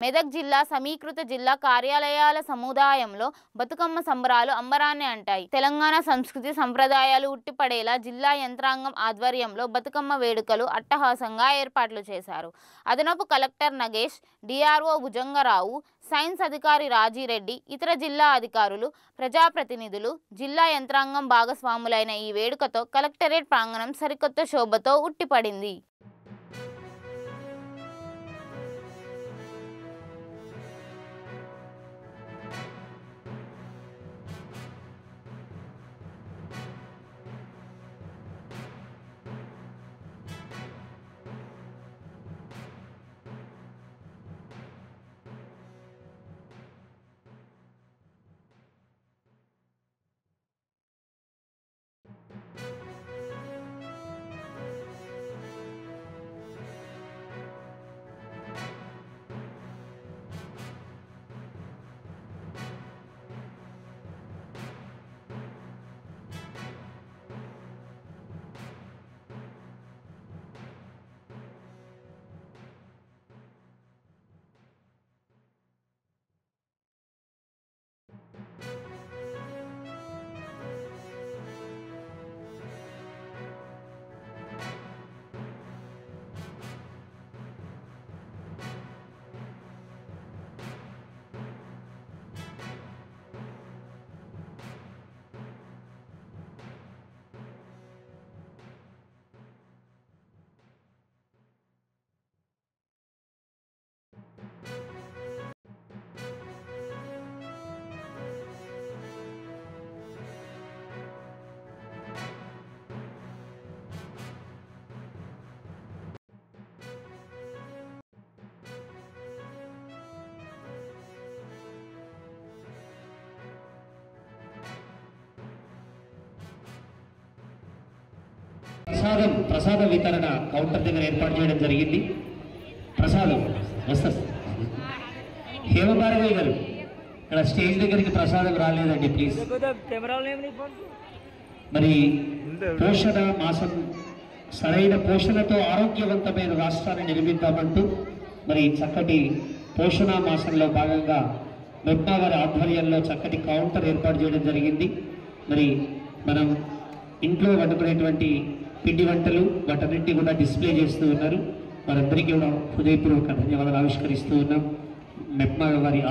మెదక్ జిల్లా సమీకృత జిల్లా కార్యాలయాల సముదాయంలో బతుకమ్మ సంబరాలు అంబరాన్ని అంటాయి. తెలంగాణ సంస్కృతి సంప్రదాయాలు ఉట్టిపడేలా జిల్లా యంత్రాంగం ఆధ్వర్యంలో బతుకమ్మ వేడుకలు అట్టహాసంగా ఏర్పాట్లు చేశారు. అదనపు collector Nagesh, DRO Bhujanga Rao, science అధికారి రాజిరెడ్డి, ఇతర జిల్లా అధికారులు, ప్రజాప్రతినిధులు, జిల్లా యంత్రాంగం భాగస్వాములైన ఈ వేడుకతో కలెక్టరేట్ ప్రాంగణం సరికొత్త శోభతో ఉట్టిపడింది. ప్రసాద వితరణ కౌంటర్ దగ్గర ఏర్పాటు చేయడం జరిగింది. ప్రసాదం వస్తుంది. హేమభారతి గారు ఇక్కడ స్టేజ్ దగ్గరికి ప్రసాదం రాలేదండి, ప్లీజ్. మరి పోషణ మాసం, సరైన పోషణతో ఆరోగ్యవంతమైన రాష్ట్రాన్ని నిర్మిద్దామంటూ మరి చక్కటి పోషణ మాసంలో భాగంగా మెప్మా వారి ఆధ్వర్యంలో చక్కటి కౌంటర్ ఏర్పాటు చేయడం జరిగింది. మరి మనం ఇంట్లో వండుకునేటువంటి పిండి వంటలు వాటన్నింటినీ కూడా డిస్ప్లే చేస్తూ ఉన్నారు. వారందరికీ కూడా హృదయపూర్వక ధన్యవాదాలు ఆవిష్కరిస్తూ ఉన్నాం. మెప్మా వారి